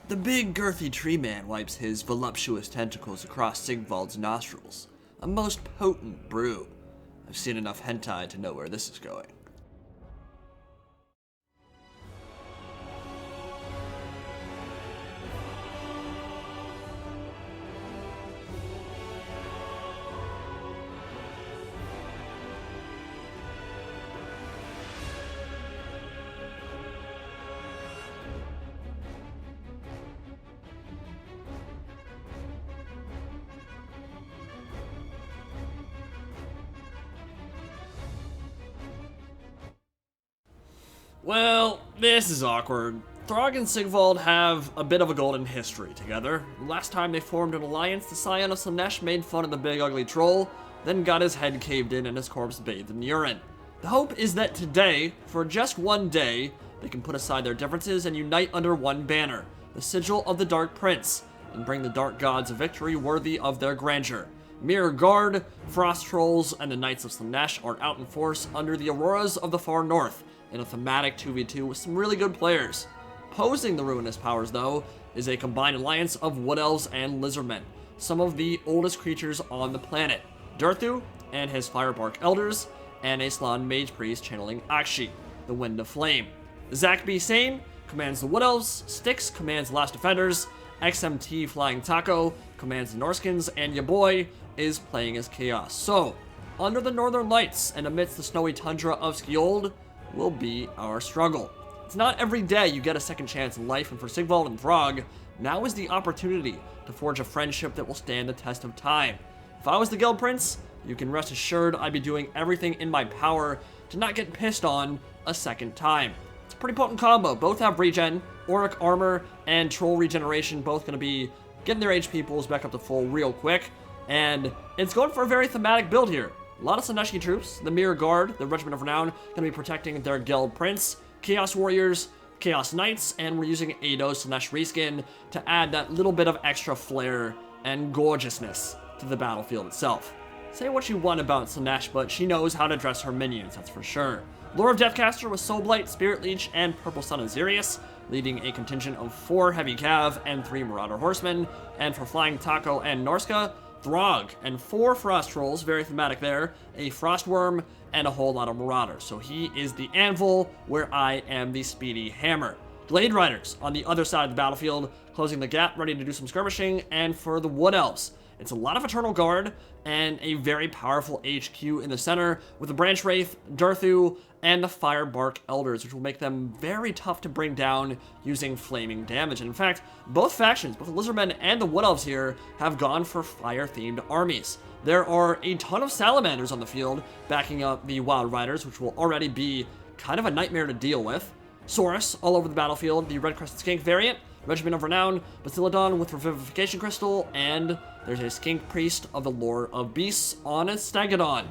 The big girthy tree man wipes his voluptuous tentacles across Sigvald's nostrils. A most potent brew. I've seen enough hentai to know where this is going. Well, this is awkward. Throgg and Sigvald have a bit of a golden history together. Last time they formed an alliance, the scion of Slaaneshi made fun of the big ugly troll, then got his head caved in and his corpse bathed in urine. The hope is that today, for just one day, they can put aside their differences and unite under one banner, the sigil of the Dark Prince, and bring the Dark Gods a victory worthy of their grandeur. Mirror Guard, Frost Trolls, and the Knights of Slaaneshi are out in force under the Auroras of the Far North, in a thematic 2v2 with some really good players. Opposing the Ruinous Powers, though, is a combined alliance of Wood Elves and Lizardmen, some of the oldest creatures on the planet. Durthu and his Firebark Elders, and a Slann Mage Priest channeling Akshi, the Wind of Flame. Zach B. Sane commands the Wood Elves, Styx commands Last Defenders, XMT Flying Taco commands the Norskins, and ya boy is playing as Chaos. So, under the Northern Lights and amidst the snowy tundra of Skjold, will be our struggle. It's not every day you get a second chance in life, and for Sigvald and Throgg, now is the opportunity to forge a friendship that will stand the test of time. If I was the Guild Prince, you can rest assured I'd be doing everything in my power to not get pissed on a second time. It's a pretty potent combo. Both have regen, Auric Armor, and Troll Regeneration, both going to be getting their HP pools back up to full real quick, and it's going for a very thematic build here. A lot of Slaaneshi troops, the Mirror Guard, the Regiment of Renown, going to be protecting their Guild Prince, Chaos Warriors, Chaos Knights, and we're using Eido's Slaaneshi reskin to add that little bit of extra flair and gorgeousness to the battlefield itself. Say what you want about Slaaneshi, but she knows how to dress her minions, that's for sure. Lore of Deathcaster with Soulblight, Spirit Leech, and Purple Sun Azirius, leading a contingent of 4 Heavy Cav and 3 Marauder Horsemen, and for Flying Taco and Norsca, Throgg, and 4 Frost Trolls, very thematic there, a Frost Worm, and a whole lot of Marauders. So he is the Anvil, where I am the Speedy Hammer. Glade Riders on the other side of the battlefield, closing the gap, ready to do some skirmishing, and for the Wood Elves, it's a lot of Eternal Guard, and a very powerful HQ in the center, with the Branch Wraith, Durthu, and the Firebark Elders, which will make them very tough to bring down using flaming damage. And in fact, both factions, both the Lizardmen and the Wood Elves here, have gone for fire-themed armies. There are a ton of Salamanders on the field, backing up the Wild Riders, which will already be kind of a nightmare to deal with. Saurus all over the battlefield, the Red-Crested Skink variant, Regiment of Renown, Basilodon with Revivification Crystal, and there's a Skink Priest of the Lore of Beasts on a Stegodon.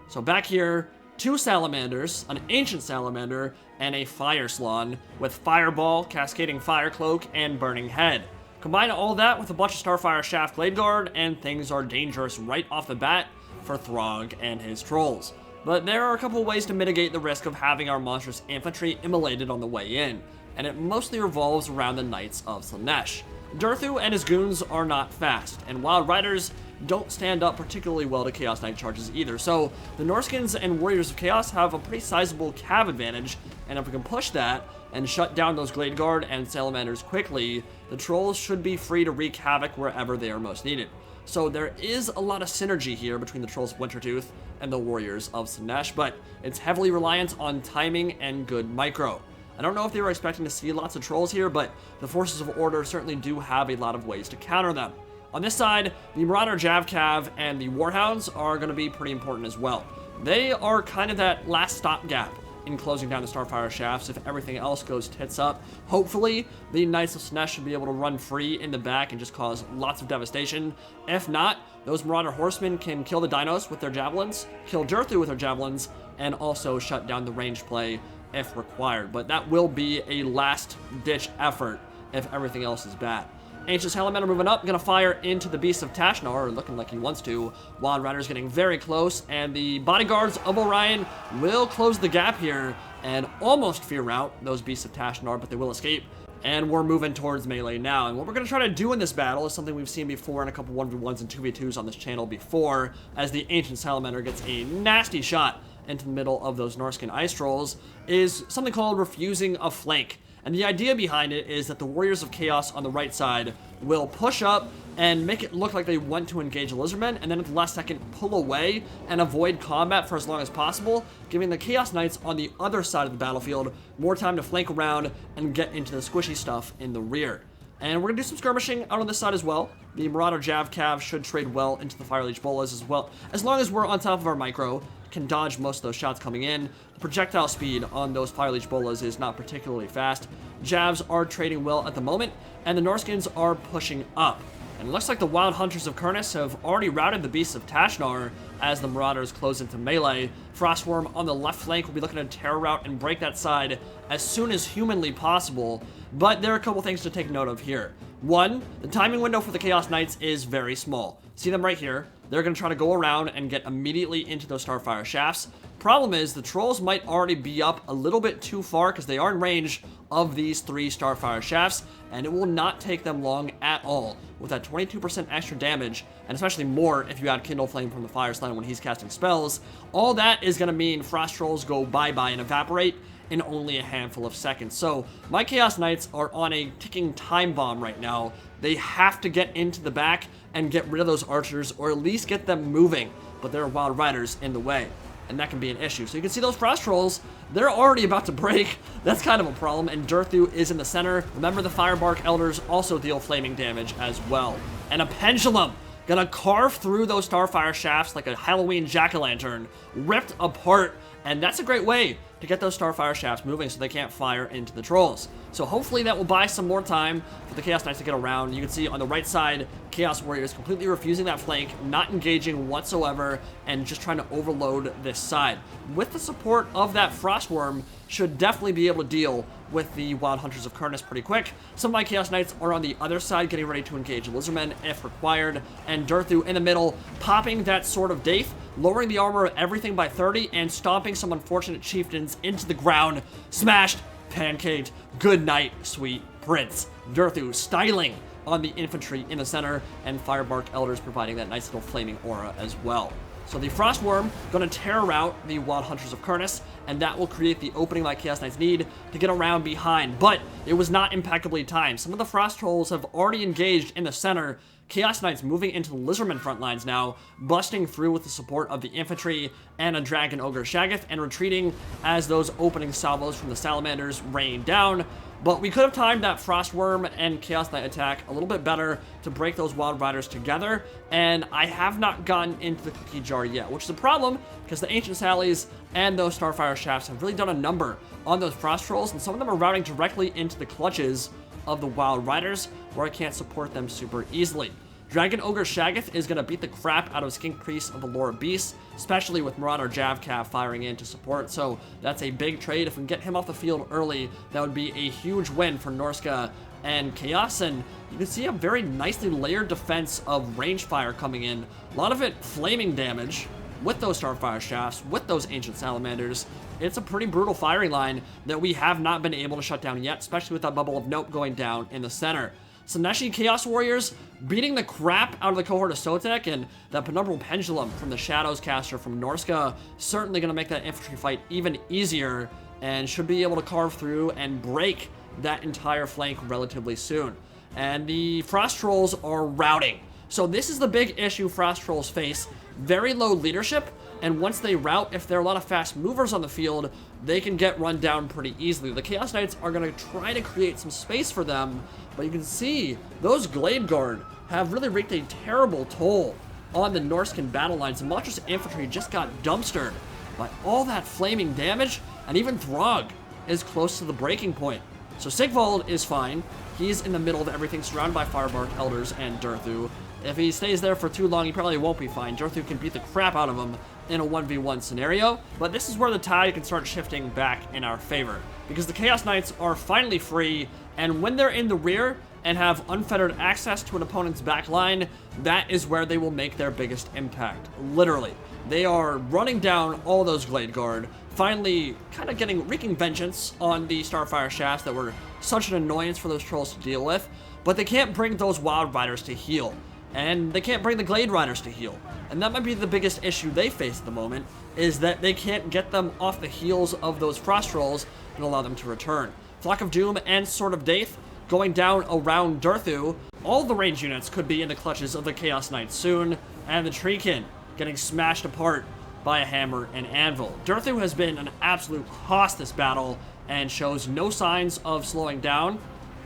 So back here, 2 Salamanders, an Ancient Salamander, and a Fire Slann with Fireball, Cascading Fire Cloak, and Burning Head. Combine all that with a bunch of Starfire Shaft Glade Guard, and things are dangerous right off the bat for Throgg and his trolls. But there are a couple ways to mitigate the risk of having our monstrous infantry immolated on the way in, and it mostly revolves around the Knights of Slaaneshi. Durthu and his goons are not fast, and Wild Riders don't stand up particularly well to Chaos Knight charges either, so the Norskins and Warriors of Chaos have a pretty sizable cav advantage, and if we can push that and shut down those Glade Guard and Salamanders quickly, the Trolls should be free to wreak havoc wherever they are most needed. So there is a lot of synergy here between the Trolls of Wintertooth and the Warriors of Slaaneshi, but it's heavily reliant on timing and good micro. I don't know if they were expecting to see lots of Trolls here, but the Forces of Order certainly do have a lot of ways to counter them. On this side, the Marauder Javcav and the Warhounds are going to be pretty important as well. They are kind of that last stopgap in closing down the Starfire Shafts if everything else goes tits up. Hopefully, the Knights of Slaaneshi should be able to run free in the back and just cause lots of devastation. If not, those Marauder Horsemen can kill the Dinos with their Javelins, kill Durthu with their Javelins, and also shut down the range play if required. But that will be a last-ditch effort if everything else is bad. Ancient Salamander moving up, gonna fire into the Beast of Tashnar, or looking like he wants to. Wild Rider's getting very close, and the Bodyguards of Orion will close the gap here and almost fear out those Beasts of Tashnar, but they will escape. And we're moving towards melee now. And what we're going to try to do in this battle is something we've seen before in a couple 1v1s and 2v2s on this channel before, as the Ancient Salamander gets a nasty shot into the middle of those Norscan ice trolls, is something called refusing a flank. And the idea behind it is that the Warriors of Chaos on the right side will push up and make it look like they want to engage the Lizardmen, and then at the last second pull away and avoid combat for as long as possible, giving the Chaos Knights on the other side of the battlefield more time to flank around and get into the squishy stuff in the rear. And we're going to do some skirmishing out on this side as well. The Marauder Jav Cav should trade well into the Fire Leech Bolas as well, as long as we're on top of our micro, can dodge most of those shots coming in. The projectile speed on those Fire Leech Bolas is not particularly fast. Javs are trading well at the moment, and the Norscans are pushing up. And it looks like the Wild Hunters of Kurnus have already routed the Beasts of Tashnar as the Marauders close into melee. Frostworm on the left flank will be looking to terror route and break that side as soon as humanly possible, but there are a couple things to take note of here. One, the timing window for the Chaos Knights is very small. See them right here? They're going to try to go around and get immediately into those Starfire shafts. Problem is, the trolls might already be up a little bit too far because they are in range of these 3 Starfire shafts, and it will not take them long at all with that 22% extra damage, and especially more if you add Kindle Flame from the Fire Slant when he's casting spells. All that is going to mean Frost Trolls go bye-bye and evaporate in only a handful of seconds. So my Chaos Knights are on a ticking time bomb right now. They have to get into the back and get rid of those archers, or at least get them moving, but there are Wild Riders in the way, and that can be an issue. So you can see those Frost Trolls, they're already about to break. That's kind of a problem, and Durthu is in the center. Remember, the Firebark Elders also deal flaming damage as well. And a Pendulum gonna carve through those Starfire shafts like a Halloween jack-o'-lantern, ripped apart, and that's a great way to get those Starfire shafts moving so they can't fire into the trolls. So hopefully that will buy some more time for the Chaos Knights to get around. You can see on the right side, Chaos Warriors completely refusing that flank, not engaging whatsoever, and just trying to overload this side. With the support of that Frostworm, should definitely be able to deal with the Wild Hunters of Kurnus pretty quick. Some of my Chaos Knights are on the other side, getting ready to engage Lizardmen if required, and Durthu in the middle, popping that Sword of Daith, lowering the armor of everything by 30, and stomping some unfortunate chieftains into the ground. Smashed, pancaked, good night, sweet prince. Durthu styling on the infantry in the center, and Firebark Elders providing that nice little flaming aura as well. So the Frostworm going to tear out the Wild Hunters of Kurnus, and that will create the opening my Chaos Knights need to get around behind. But it was not impeccably timed. Some of the Frost Trolls have already engaged in the center. Chaos Knights moving into the Lizardmen front lines now, busting through with the support of the infantry and a Dragon Ogre Shaggoth, and retreating as those opening salvos from the Salamanders rain down. But we could have timed that Frostworm and Chaos Knight attack a little bit better to break those Wild Riders together, and I have not gotten into the cookie jar yet, which is a problem because the Ancient Sallies and those Starfire Shafts have really done a number on those Frost Trolls, and some of them are routing directly into the clutches of the Wild Riders, where I can't support them super easily. Dragon Ogre Shaggoth is going to beat the crap out of Skink Priest of the Lore of Beasts, especially with Marauder Jav Cav firing in to support, so that's a big trade. If we can get him off the field early, that would be a huge win for Norsca and Chaos, and you can see a very nicely layered defense of range fire coming in. A lot of it flaming damage with those Starfire Shafts, with those Ancient Salamanders. It's a pretty brutal firing line that we have not been able to shut down yet, especially with that Bubble of Nope going down in the center. Slaaneshi Chaos Warriors beating the crap out of the cohort of Sotek, and that Penumbral Pendulum from the Shadows caster from Norsca certainly going to make that infantry fight even easier, and should be able to carve through and break that entire flank relatively soon. And the Frost Trolls are routing. So this is the big issue Frost Trolls face. Very low leadership, and once they rout, if there are a lot of fast movers on the field, they can get run down pretty easily. The Chaos Knights are going to try to create some space for them, but you can see those Glade Guard have really wreaked a terrible toll on the Norscan battle lines. The Monstrous Infantry just got dumpstered by all that flaming damage, and even Throgg is close to the breaking point. So Sigvald is fine. He's in the middle of everything, surrounded by Firebark Elders and Durthu. If he stays there for too long, he probably won't be fine. Durthu can beat the crap out of him in a 1v1 scenario, but this is where the tide can start shifting back in our favor, because the Chaos Knights are finally free, and when they're in the rear and have unfettered access to an opponent's back line, that is where they will make their biggest impact. Literally. They are running down all those Glade Guard, finally kind of wreaking vengeance on the Starfire shafts that were such an annoyance for those trolls to deal with. But they can't bring those Wild Riders to heal. And they can't bring the Glade Riders to heal. And that might be the biggest issue they face at the moment, is that they can't get them off the heels of those Frost Trolls and allow them to return. Flock of Doom and Sword of Daith going down around Durthu. All the range units could be in the clutches of the Chaos Knights soon, and the Treekin getting smashed apart by a hammer and anvil. Durthu has been an absolute hoss this battle and shows no signs of slowing down.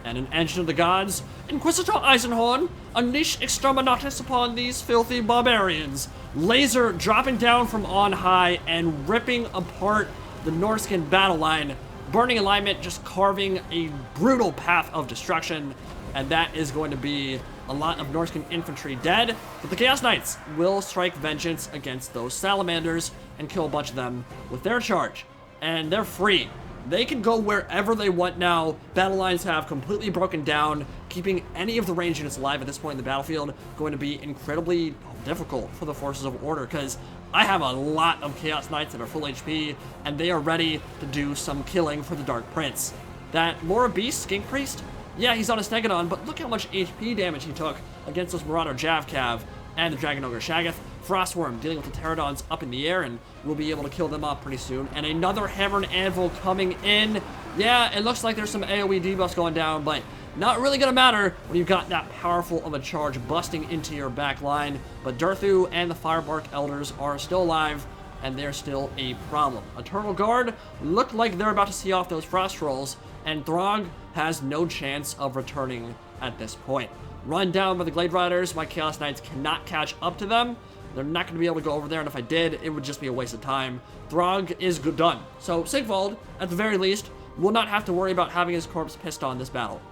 And an Engine of the Gods, Inquisitor Eisenhorn, unleash Exterminatus upon these filthy barbarians. Laser dropping down from on high and ripping apart the Norscan battle line. Burning Alignment just carving a brutal path of destruction. And that is going to be a lot of Norscan infantry dead. But the Chaos Knights will strike vengeance against those salamanders and kill a bunch of them with their charge. And they're free. They can go wherever they want now. Battle lines have completely broken down. Keeping any of the range units alive at this point in the battlefield going to be incredibly difficult for the forces of order, because I have a lot of Chaos Knights that are full HP, and they are ready to do some killing for the Dark Prince. That Laura Beast, Skink Priest, yeah, he's on a Stegodon, but look how much HP damage he took against those Marauder Javcav and the Dragon Ogre Shaggoth. Frostworm dealing with the Pterodons up in the air, and we'll be able to kill them off pretty soon. And another Hammer and Anvil coming in. Yeah, it looks like there's some AoE debuffs going down, but not really gonna matter when you've got that powerful of a charge busting into your back line. But Durthu and the Firebark Elders are still alive, and they're still a problem. Eternal Guard look like they're about to see off those Frost Trolls, and Throgg has no chance of returning at this point. Run down by the Glade Riders, my Chaos Knights cannot catch up to them. They're not going to be able to go over there, and if I did, it would just be a waste of time. Throgg is done. So Sigvald, at the very least, will not have to worry about having his corpse pissed on this battle.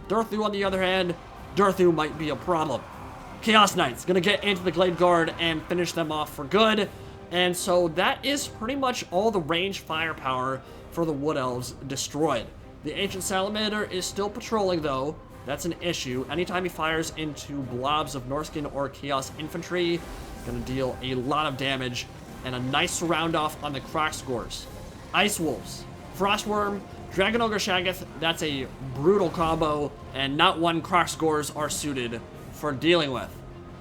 Durthu, on the other hand, Durthu might be a problem. Chaos Knights going to get into the Glade Guard and finish them off for good. And so that is pretty much all the range firepower for the Wood Elves destroyed. The Ancient Salamander is still patrolling, though. That's an issue. Anytime he fires into blobs of Norscan or Chaos Infantry, going to deal a lot of damage, and a nice surround off on the Croc Scores. Ice Wolves, Frostworm, Dragon Ogre Shaggoth, that's a brutal combo, and not one Croc Scores are suited for dealing with.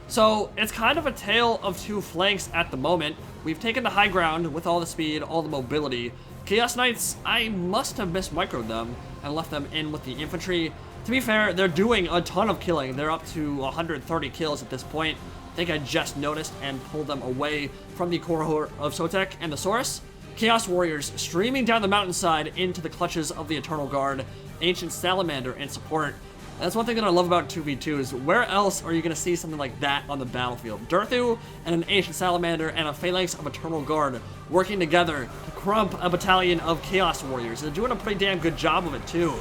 So it's kind of a tale of two flanks at the moment. We've taken the high ground with all the speed, all the mobility. Chaos Knights, I must have mismicroed them and left them in with the infantry. To be fair, they're doing a ton of killing. They're up to 130 kills at this point. I think I just noticed and pulled them away from the cohort of Sotek and the Saurus. Chaos Warriors streaming down the mountainside into the clutches of the Eternal Guard. Ancient Salamander in support. And that's one thing that I love about 2v2s. Where else are you going to see something like that on the battlefield? Durthu and an Ancient Salamander and a Phalanx of Eternal Guard working together to crump a battalion of Chaos Warriors. They're doing a pretty damn good job of it too.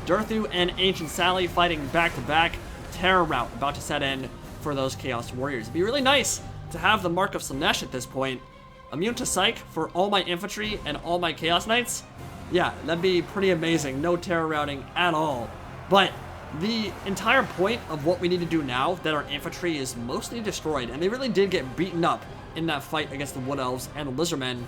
Durthu and Ancient Sally fighting back to back. Terror rout about to set in for those Chaos Warriors. It'd be really nice to have the Mark of Slaaneshi at this point. Immune to Psych for all my infantry and all my Chaos Knights. Yeah, that'd be pretty amazing. No terror routing at all. But the entire point of what we need to do now that our infantry is mostly destroyed, and they really did get beaten up in that fight against the Wood Elves and the Lizardmen,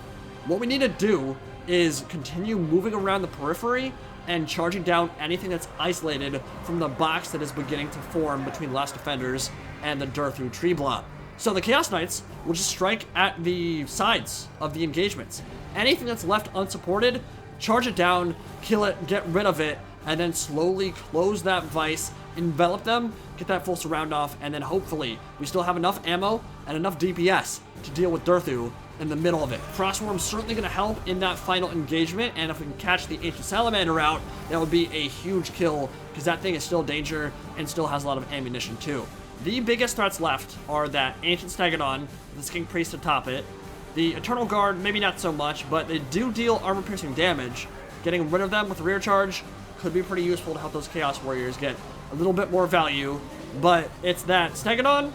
what we need to do is continue moving around the periphery and charging down anything that's isolated from the box that is beginning to form between Last Defenders and the Durthu tree blob. So the Chaos Knights will just strike at the sides of the engagements. Anything that's left unsupported, charge it down, kill it, get rid of it, and then slowly close that vice, envelop them, get that full surround off, and then hopefully we still have enough ammo and enough DPS to deal with Durthu in the middle of it. Frostworm's certainly going to help in that final engagement, and if we can catch the Ancient Salamander out, that would be a huge kill, because that thing is still danger and still has a lot of ammunition too. The biggest threats left are that Ancient Stegodon, the Skink Priest atop it, the Eternal Guard, maybe not so much, but they do deal armor-piercing damage. Getting rid of them with a rear charge could be pretty useful to help those Chaos Warriors get a little bit more value, but it's that Stegodon,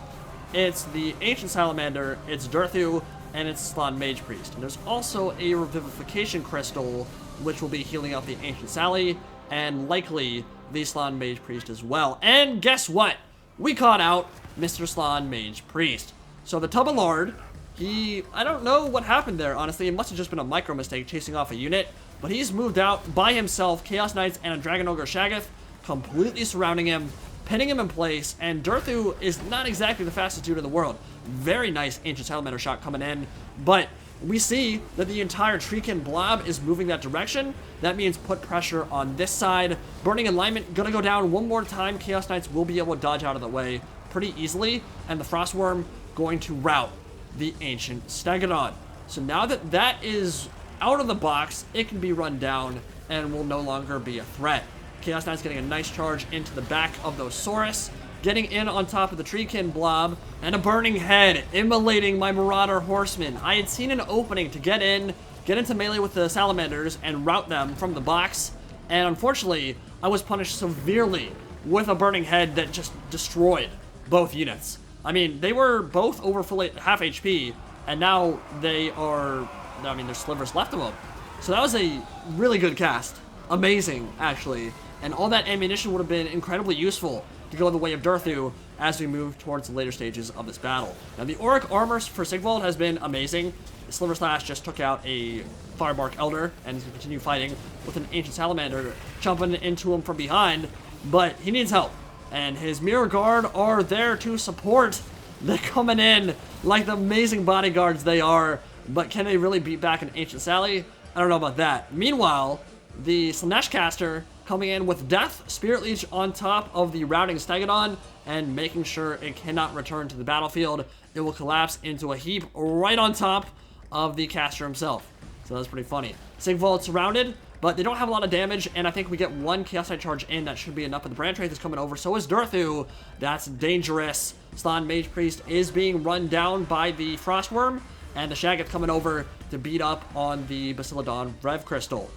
it's the Ancient Salamander, it's Durthu, and it's Slann Mage Priest. And there's also a Revivification Crystal, which will be healing up the Ancient Sally, and likely the Slann Mage Priest as well. And guess what? We caught out Mr. Slann Mage Priest. So the Tub of Lard I don't know what happened there, honestly. It must have just been a micro mistake chasing off a unit. But he's moved out by himself. Chaos Knights and a Dragon Ogre Shaggoth completely surrounding him, pinning him in place. And Durthu is not exactly the fastest dude in the world. Very nice Ancient Salamander shot coming in. But we see that the entire Treekin blob is moving that direction. That means put pressure on this side. Burning Alignment gonna go down one more time. Chaos Knights will be able to dodge out of the way pretty easily. And the Frostworm going to rout the Ancient Stegodon. So now that that is out of the box, it can be run down and will no longer be a threat. Chaos Knight's getting a nice charge into the back of those Saurus, getting in on top of the Treekin blob, and a Burning Head, immolating my Marauder Horsemen. I had seen an opening to get into melee with the Salamanders and rout them from the box, and unfortunately, I was punished severely with a Burning Head that just destroyed both units. I mean, they were both over half HP, and now they are, I mean, there's slivers left of them. So that was a really good cast. Amazing, actually. And all that ammunition would have been incredibly useful to go the way of Durthu as we move towards the later stages of this battle. Now, the Auric armor for Sigvald has been amazing. The Sliver Slash just took out a Firebark Elder and is going to continue fighting with an Ancient Salamander jumping into him from behind, but he needs help. And his Mirror Guard are there to support. They're coming in like the amazing bodyguards they are, but can they really beat back an Ancient Sally? I don't know about that. Meanwhile, the Slaaneshi caster coming in with Death, Spirit Leech on top of the routing Stegodon and making sure it cannot return to the battlefield. It will collapse into a heap right on top of the caster himself. So that's pretty funny. Sigvald surrounded, but they don't have a lot of damage, and I think we get one Chaos Knight charge in. That should be enough, but the Brand Wraith is coming over. So is Durthu. That's dangerous. Slann Mage Priest is being run down by the Frostworm, and the Shaggoth coming over to beat up on the Bastiladon Rev Crystal.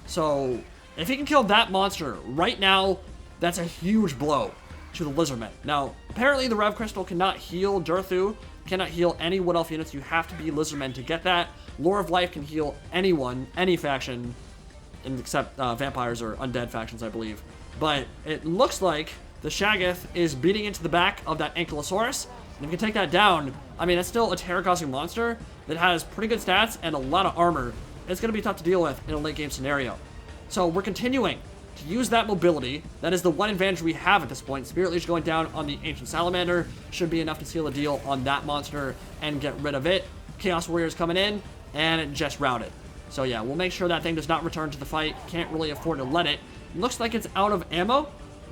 So if he can kill that monster right now, that's a huge blow to the Lizardmen. Now, apparently the Rev Crystal cannot heal Durthu, cannot heal any Wood Elf units. You have to be Lizardmen to get that. Lore of Life can heal anyone, any faction, except vampires or undead factions, I believe. But it looks like the Shaggoth is beating into the back of that Ankylosaurus. And if you can take that down, I mean, it's still a terror-causing monster that has pretty good stats and a lot of armor. It's going to be tough to deal with in a late-game scenario. So we're continuing to use that mobility. That is the one advantage we have at this point. Spirit Leech going down on the Ancient Salamander should be enough to seal the deal on that monster and get rid of it. Chaos Warriors coming in, and it just routed. So yeah, we'll make sure that thing does not return to the fight. Can't really afford to let it. Looks like it's out of ammo,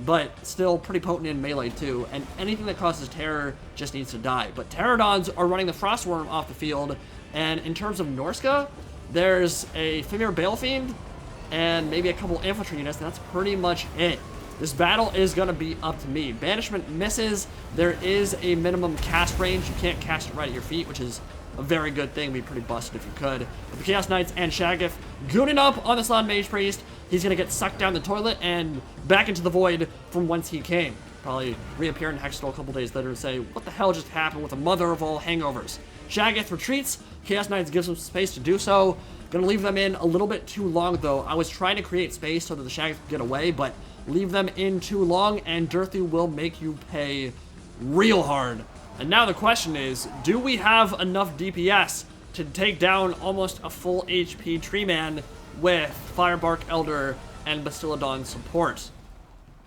but still pretty potent in melee too. And anything that causes terror just needs to die. But Pterodons are running the Frostworm off the field. And in terms of Norsca, there's a Fimir Balefiend and maybe a couple infantry units. That's pretty much it. This battle is going to be up to me. Banishment misses. There is a minimum cast range. You can't cast it right at your feet, which is a very good thing. Be pretty busted if you could. But the Chaos Knights and Shaggoth gooning up on the Slann Mage Priest. He's going to get sucked down the toilet and back into the void from whence he came. Probably reappear in Hextall a couple days later and say, what the hell just happened with the mother of all hangovers? Shaggoth retreats. Chaos Knights gives him space to do so. Gonna leave them in a little bit too long, though. I was trying to create space so that the Shaggoth could get away, but leave them in too long, and Durthu will make you pay real hard. And now the question is, do we have enough DPS to take down almost a full HP Tree Man with Firebark Elder and Bastiladon support?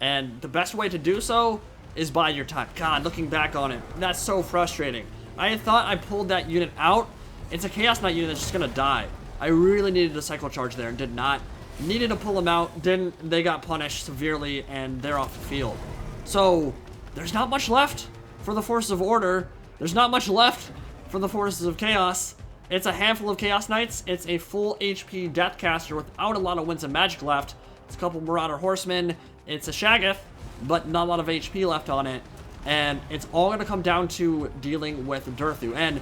And the best way to do so is bide your time. God, looking back on it, that's so frustrating. I had thought I pulled that unit out. It's a Chaos Knight unit that's just gonna die. I really needed a cycle charge there and did not. Needed to pull them out, didn't. They got punished severely and they're off the field. So there's not much left for the Forces of Order. There's not much left for the Forces of Chaos. It's a handful of Chaos Knights. It's a full HP Deathcaster without a lot of Winds of Magic left. It's a couple Marauder Horsemen. It's a Shaggoth, but not a lot of HP left on it. And it's all going to come down to dealing with Durthu. And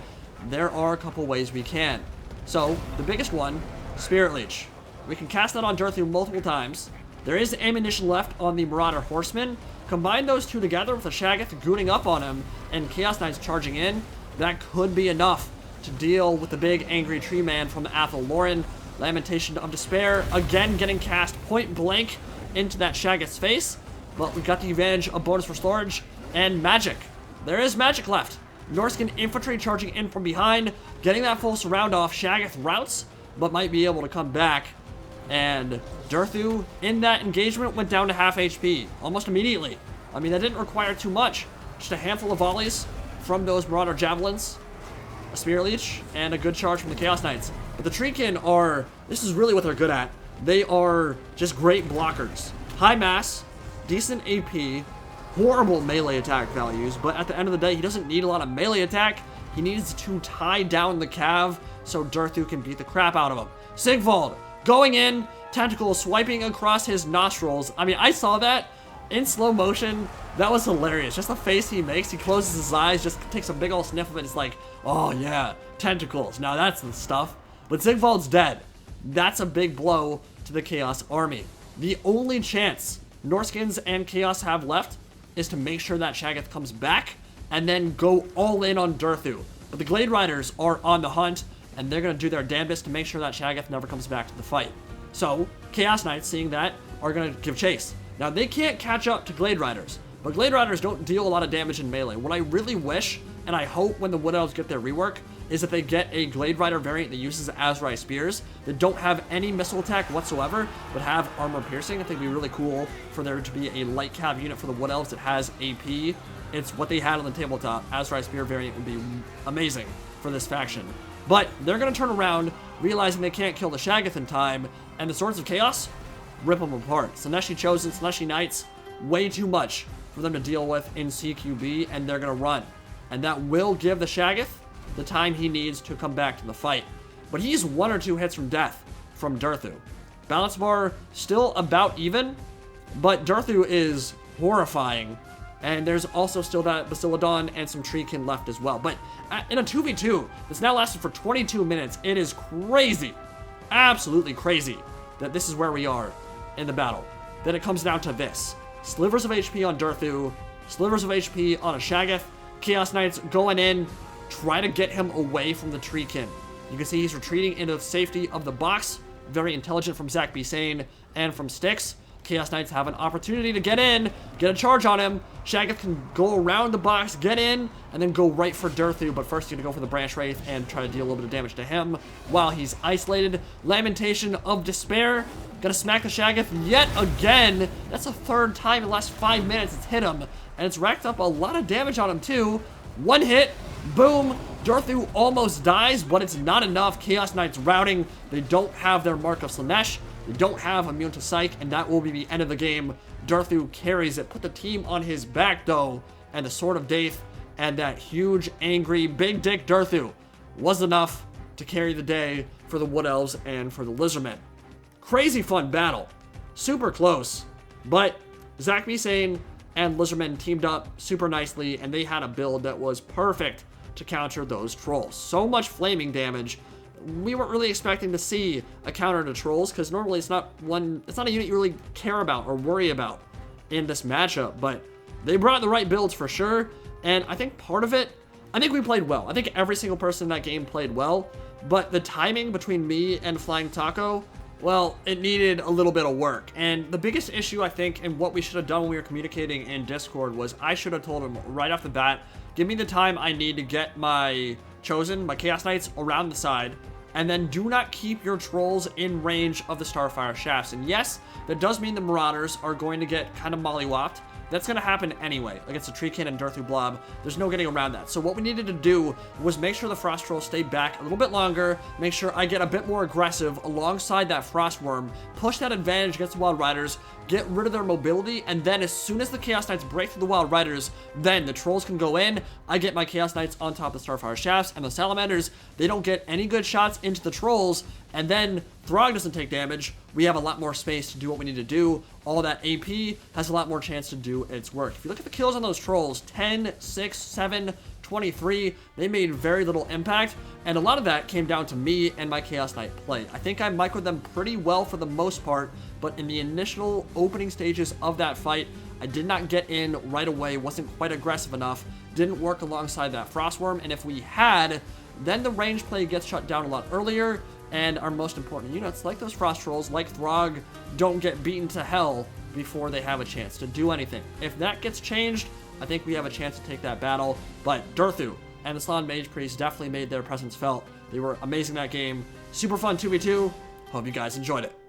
there are a couple ways we can. So, the biggest one, Spirit Leech. We can cast that on Durthu multiple times. There is ammunition left on the Marauder Horsemen. Combine those two together with a Shaggoth gooning up on him and Chaos Knights charging in. That could be enough to deal with the big angry tree man from Athel Loren. Lamentation of Despair, again getting cast point blank into that Shaggoth's face. But we got the advantage of bonus for storage and magic. There is magic left. Norscan infantry charging in from behind, getting that full surround off. Shaggoth routes, but might be able to come back. And Durthu, in that engagement, went down to half HP almost immediately. I mean, that didn't require too much. Just a handful of volleys from those Marauder Javelins, a Spear Leech, and a good charge from the Chaos Knights. But the Treekin are, this is really what they're good at. They are just great blockers. High mass, decent AP, horrible melee attack values, but at the end of the day, he doesn't need a lot of melee attack. He needs to tie down the Cav so Durthu can beat the crap out of him. Sigvald, going in, tentacles swiping across his nostrils. I mean, I saw that in slow motion. That was hilarious. Just the face he makes. He closes his eyes, just takes a big old sniff of it. It's like, oh yeah, tentacles. Now that's the stuff. But Sigvald's dead. That's a big blow to the Chaos army. The only chance Norskins and Chaos have left is to make sure that Shaggoth comes back and then go all in on Durthu. But the Glade Riders are on the hunt, and they're going to do their damnedest to make sure that Shaggoth never comes back to the fight. So, Chaos Knights, seeing that, are going to give chase. Now, they can't catch up to Glade Riders, but Glade Riders don't deal a lot of damage in melee. What I really wish, and I hope when the Wood Elves get their rework, is that they get a Glade Rider variant that uses Azrai Spears that don't have any missile attack whatsoever, but have armor piercing. I think it'd be really cool for there to be a light cav unit for the Wood Elves that has AP. It's what they had on the tabletop. Azrai Spear variant would be amazing for this faction. But they're going to turn around, realizing they can't kill the Shaggoth in time, and the Swords of Chaos rip them apart. Slaaneshi Chosen, Slaaneshi Knights, way too much for them to deal with in CQB, and they're going to run. And that will give the Shaggoth the time he needs to come back to the fight. But he's 1 or 2 hits from death from Durthu. Balance bar still about even, but Durthu is horrifying. And there's also still that Bastiladon and some Treekin left as well. But in a 2v2 that's now lasted for 22 minutes, it is crazy, absolutely crazy, that this is where we are in the battle. Then it comes down to this. Slivers of HP on Durthu, slivers of HP on a Shaggoth. Chaos Knights going in, try to get him away from the Treekin. You can see he's retreating into the safety of the box. Very intelligent from Zach B. Sane and from Styx. Chaos Knights have an opportunity to get in, get a charge on him. Shaggoth can go around the box, get in, and then go right for Durthu. But first, you're going to go for the Branch Wraith and try to deal a little bit of damage to him while he's isolated. Lamentation of Despair. Gonna smack the Shaggoth yet again. That's the 3rd time in the last 5 minutes it's hit him. And it's racked up a lot of damage on him too. 1 hit, boom. Durthu almost dies, but it's not enough. Chaos Knights routing. They don't have their Mark of Slaanesh. They don't have Immune to Psych, and that will be the end of the game. Durthu carries it. Put the team on his back, though, and the Sword of Daith and that huge, angry, big dick Durthu was enough to carry the day for the Wood Elves and for the Lizardmen. Crazy fun battle. Super close, but Zach B. Sane and Lizardmen teamed up super nicely, and they had a build that was perfect to counter those trolls. So much flaming damage. We weren't really expecting to see a counter to trolls, because normally it's not a unit you really care about or worry about in this matchup, but they brought the right builds for sure. And I think part of it, I think we played well. I think every single person in that game played well, but the timing between me and Flying Taco, well, it needed a little bit of work. And the biggest issue, I think, and what we should have done when we were communicating in Discord was I should have told him right off the bat, give me the time I need to get my Chosen, my Chaos Knights around the side, and then do not keep your trolls in range of the Starfire shafts. And yes, that does mean the Marauders are going to get kind of mollywopped. That's going to happen anyway against the Treekin and Durthu Blob. There's no getting around that. So what we needed to do was make sure the Frost Troll stayed back a little bit longer, make sure I get a bit more aggressive alongside that Frost Worm, push that advantage against the Wild Riders, get rid of their mobility, and then as soon as the Chaos Knights break through the Wild Riders, then the Trolls can go in, I get my Chaos Knights on top of the Starfire shafts, and the Salamanders, they don't get any good shots into the Trolls, and then Throgg doesn't take damage. We have a lot more space to do what we need to do. All that AP has a lot more chance to do its work. If you look at the kills on those Trolls, 10, 6, 7, 23, they made very little impact, and a lot of that came down to me and my Chaos Knight play. I think I microed them pretty well for the most part, but in the initial opening stages of that fight, I did not get in right away, wasn't quite aggressive enough, didn't work alongside that Frostworm, and if we had, then the range play gets shut down a lot earlier, and our most important units, like those Frost Trolls, like Throgg, don't get beaten to hell before they have a chance to do anything. If that gets changed, I think we have a chance to take that battle. But Durthu, and the Slann Mage Priests definitely made their presence felt. They were amazing that game. Super fun 2v2. Hope you guys enjoyed it.